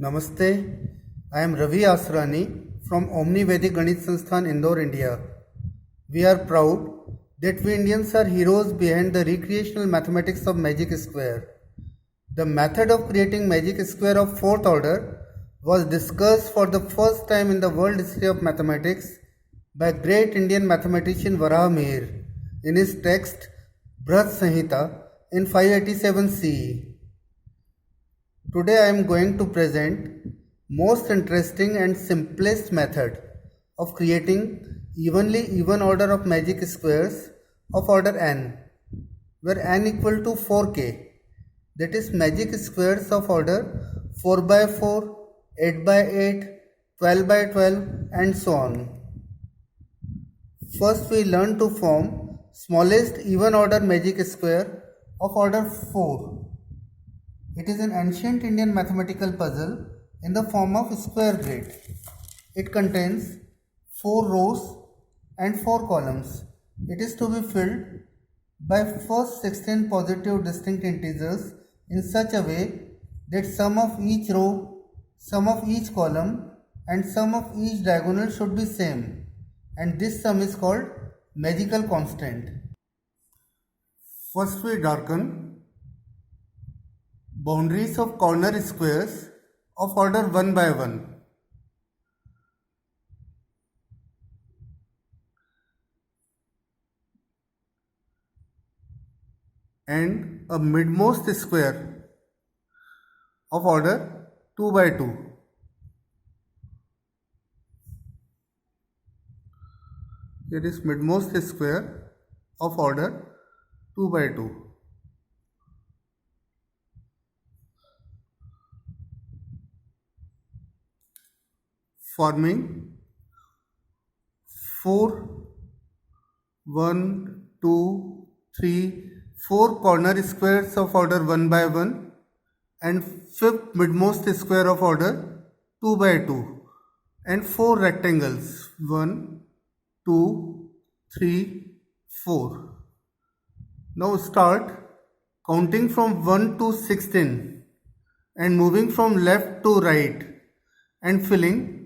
Namaste, I am Ravi Asrani from Omni Vedic Ganit Sansthan, Indore, India. We are proud that we Indians are heroes behind the recreational mathematics of magic square. The method of creating magic square of fourth order was discussed for the first time in the world history of mathematics by great Indian mathematician Varaha Mihir in his text Brihat Samhita in 587 CE. Today I am going to present most interesting and simplest method of creating evenly even order of magic squares of order n, where n equal to 4k, that is magic squares of order 4 by 4, 8 by 8, 12 by 12 and so on. First we learn to form smallest even order magic square of order 4. It is an ancient Indian mathematical puzzle in the form of square grid. It contains 4 rows and 4 columns. It is to be filled by first 16 positive distinct integers in such a way that sum of each row, sum of each column and sum of each diagonal should be same, and this sum is called magical constant. First we darken boundaries of corner squares of order 1 by 1. And a midmost square of order 2 by 2. Here is midmost square of order 2 by 2. Forming 4, 1, 2, 3, 4 corner squares of order 1 by 1 and fifth midmost square of order 2 by 2 and 4 rectangles 1, 2, 3, 4. Now start counting from 1 to 16 and moving from left to right and filling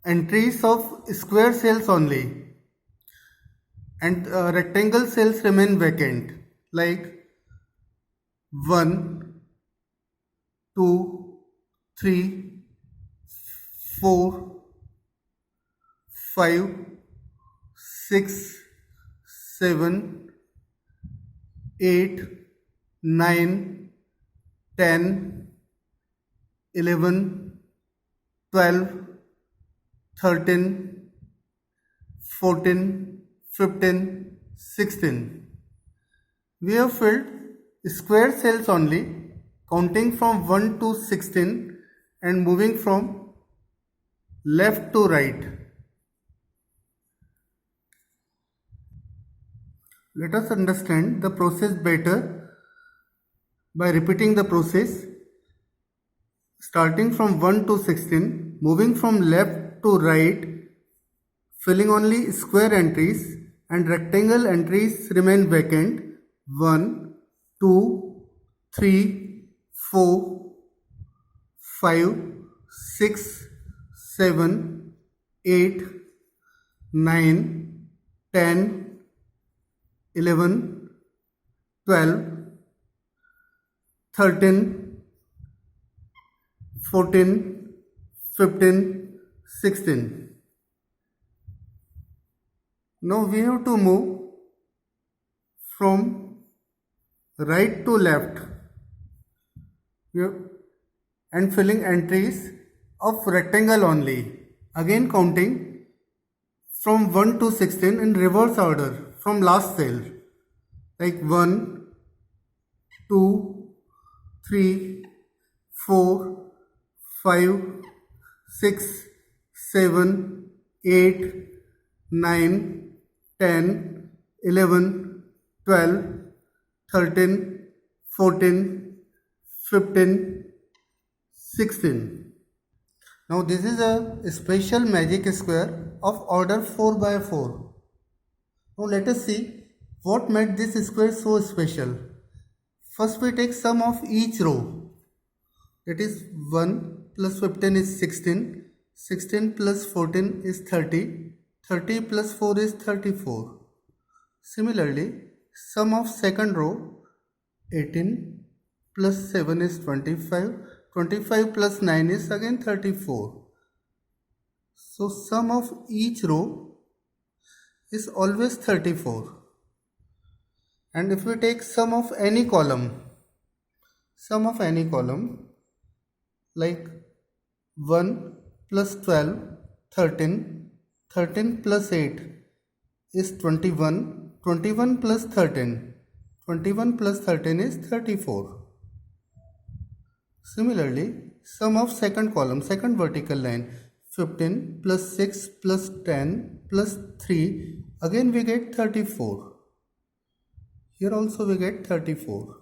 entries of square cells only, and rectangle cells remain vacant, like 1, 2, 3, 4, 5, 6, 7, 8, 9, 10, 11, 12, 13, 14, 15, 16. We have filled square cells only, counting from 1 to 16 and moving from left to right. Let us understand the process better by repeating the process. Starting from 1 to 16, moving from left to right, filling only square entries and rectangle entries remain vacant. 1, 2, 3, 4, 5, 6, 7, 8, 9, 10, 11, 12, 13, 14, 15, 16. Now we have to move from right to left and filling entries of rectangle only. Again counting from 1 to 16 in reverse order from last cell, like 1, 2, 3, 4, 5, 6, 7, 8, 9, 10, 11, 12, 13, 14, 15, 16. Now this is a special magic square of order 4 by 4. Now let us see what made this square so special. First we take sum of each row. That is 1 plus 15 is 16. 16 plus 14 is 30. 30 plus 4 is 34. Similarly, sum of second row 18 plus 7 is 25. 25 plus 9 is again 34. So sum of each row is always 34. And if we take sum of any column like 1 plus 12, 13, 13 plus 8 is 21, 21 plus 13, 21 plus 13 is 34. Similarly, sum of second column, second vertical line, 15 plus 6 plus 10 plus 3, again we get 34. Here also we get 34.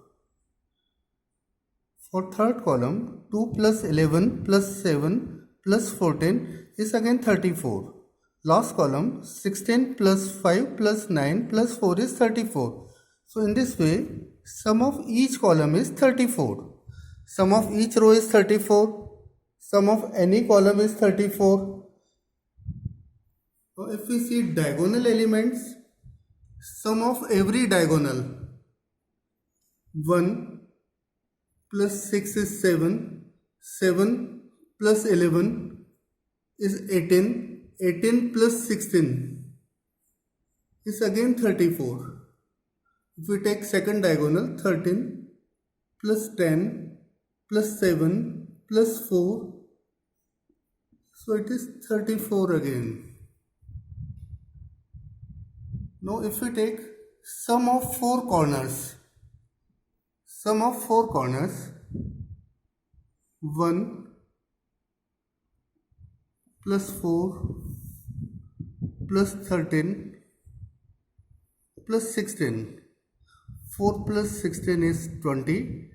For third column, 2 plus 11 plus 7 plus 14 is again 34. Last column, 16 plus 5 plus 9 plus 4 is 34. So in this way, sum of each column is 34. Sum of each row is 34. Sum of any column is 34. Now if we see diagonal elements, sum of every diagonal, 1 plus 6 is 7, 7 plus 11 is 18, 18 plus 16 is again 34. If we take second diagonal, 13 plus 10 plus 7 plus 4, so it is 34 again. Now if we take sum of four corners, 1 plus 4 plus 13 plus 16, 4 plus 16 is 20,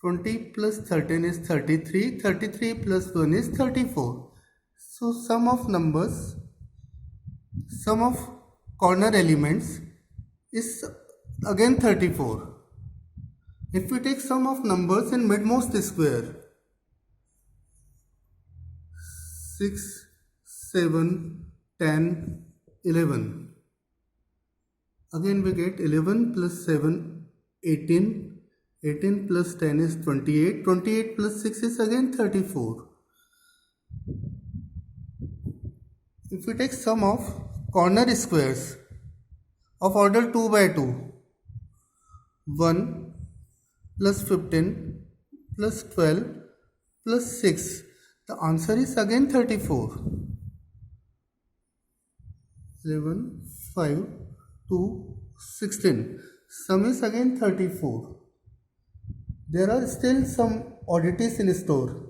20 plus 13 is 33, 33 plus 1 is 34. So sum of numbers, sum of corner elements is again 34. If we take sum of numbers in midmost square, 6, 7, 10, 11. Again we get 11 plus 7, 18. 18 plus 10 is 28. 28 plus 6 is again 34. If we take sum of corner squares of order 2 by 2, 1 plus 15 plus 12 plus 6, the answer is again 34. 11, 5, 2, 16. Sum is again 34. There are still some oddities in store.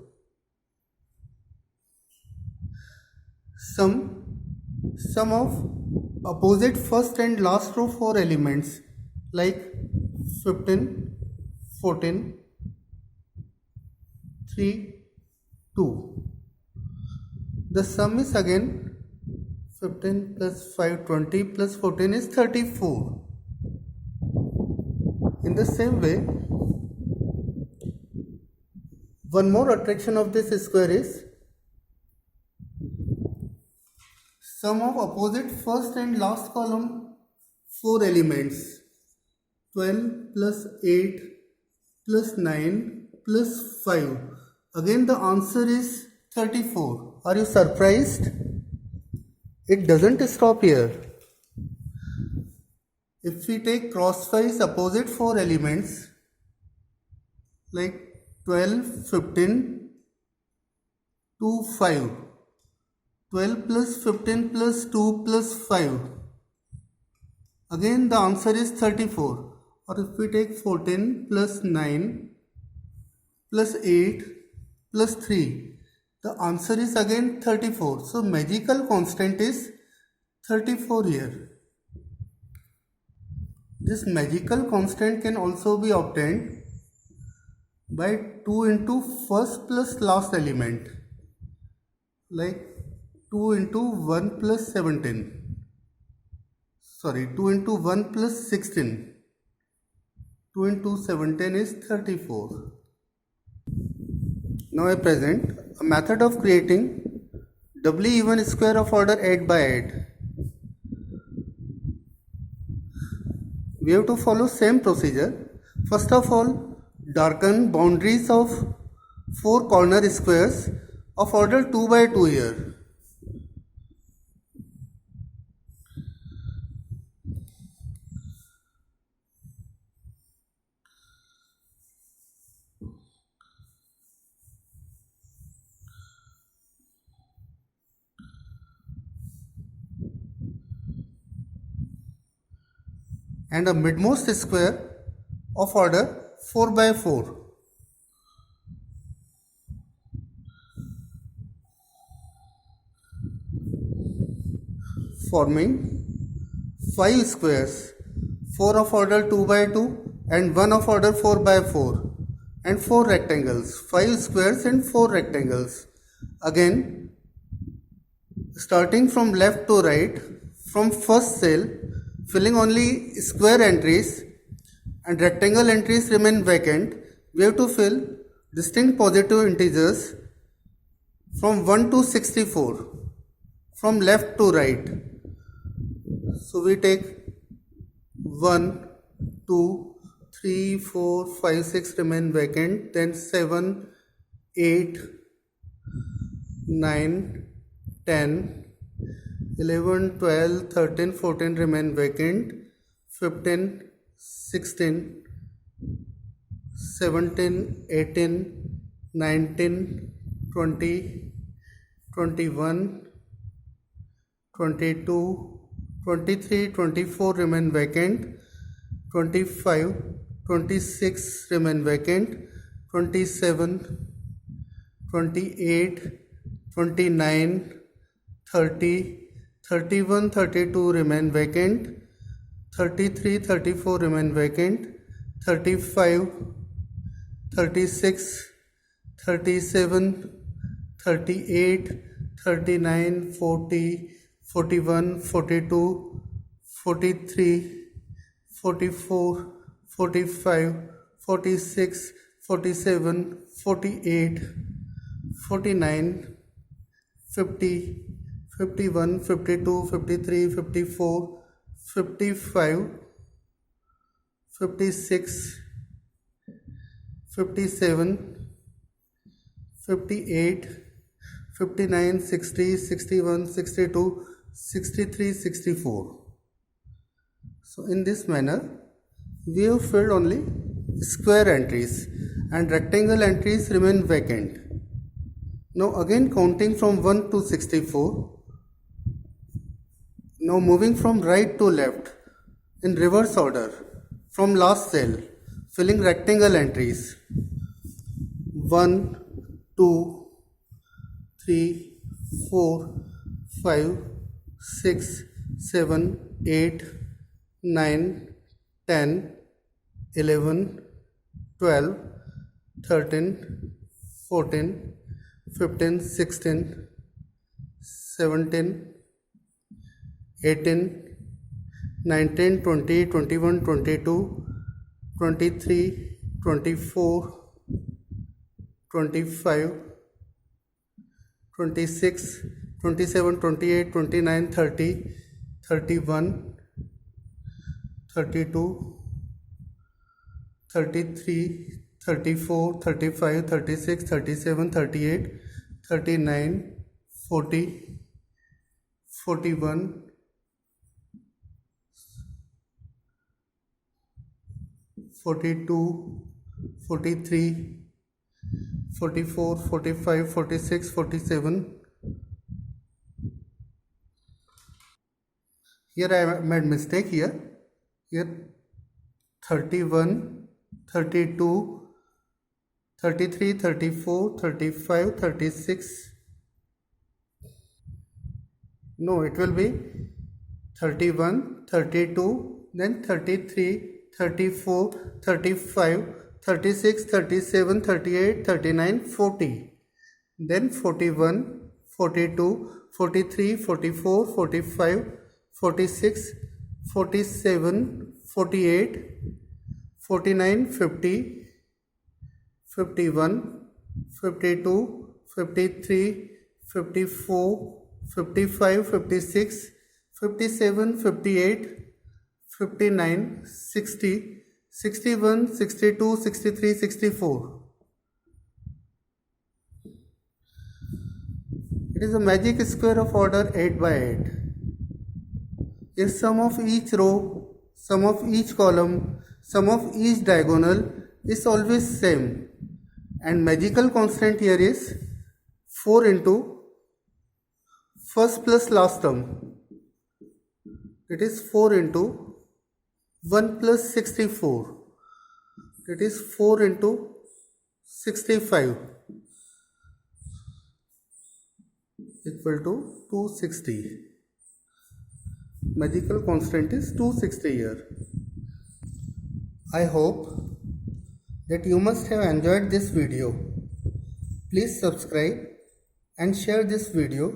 Sum of opposite first and last row 4 elements like 15, 14, 3, 2. The sum is again 15 plus 5, 20 plus 14 is 34. In the same way, one more attraction of this square is sum of opposite first and last column 4 elements, 12 plus 8 plus 9 plus 5. Again the answer is 34. Are you surprised? It doesn't stop here. If we take crosswise opposite 4 elements like 12, 15, 2, 5. 12 plus 15 plus 2 plus 5. Again the answer is 34. Or if we take 14 plus 9 plus 8 plus 3, the answer is again 34. So magical constant is 34 here. This magical constant can also be obtained by 2 into first plus last element, like 2 into 1 plus 17. Sorry, 2 into 1 plus 16. 2 into 17 is 34. Now I present a method of creating doubly even square of order 8 by 8. We have to follow same procedure. First of all, darken boundaries of 4 corner squares of order 2 by 2 here. And a midmost square of order 4 by 4. Forming 5 squares, 4 of order 2 by 2 and 1 of order 4 by 4, and 4 rectangles, 5 squares and 4 rectangles. Again, starting from left to right, from first cell, filling only square entries and rectangle entries remain vacant. We have to fill distinct positive integers from 1 to 64, from left to right. So we take 1, 2, 3, 4, 5, 6 remain vacant, then 7, 8, 9, 10, 11, 12, 13, 14 remain vacant, 15, 16, 17, 18, 19, 20, 21, 22, 23, 24 remain vacant, 25, 26 remain vacant, 27, 28, 29, 30, 31, 32 remain vacant, 33, 34 remain vacant, 35, 36, 37, 38, 39, 40, 41, 42, 43, 44, 45, 46, 47, 48, 49, 50, 51, 52, 53, 54, 55, 56, 57, 58, 59, 60, 61, 62, 63, 64. So in this manner, we have filled only square entries and rectangle entries remain vacant. Now again counting from 1 to 64. Now moving from right to left in reverse order from last cell, filling rectangle entries 1, 2, 3, 4, 5, 6, 7, 8, 9, 10, 11, 12, 13, 14, 15, 16, 17, 18, 19, 20, 21, 22, 23, 24, 25, 26, 27, 28, 29, 30, 31, 32, 33, 34, 35, 36, 37, 38, 39, 40, 41, 42, 43, 44, 45, 46, 47. Here I made mistake here. Here 31, 32, 33, 34, 35, 36. No, it will be 31, 32, then 33, 34, 35, 36, 37, 38, 39, 40. Then 41, 42, 43, 44, 45, 46, 47, 48, 49, 50, 51, 52, 53, 54, 55, 56, 57, 58, 59, 60, 61, 62, 63, 64. It is a magic square of order 8 by 8. If sum of each row, sum of each column, sum of each diagonal is always same, and magical constant here is 4 into first plus last term. It is 4 into 1 plus 64. It is 4 into 65 equal to 260. Magical constant is 260 here. I hope that you must have enjoyed this video. Please subscribe and share this video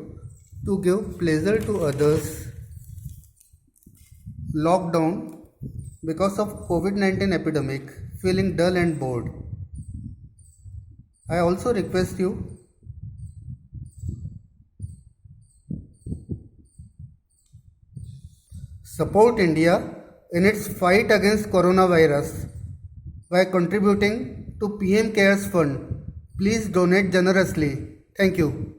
to give pleasure to others. Lockdown because of COVID-19 epidemic, feeling dull and bored. I also request you support India in its fight against coronavirus by contributing to PM CARES Fund. Please donate generously. Thank you.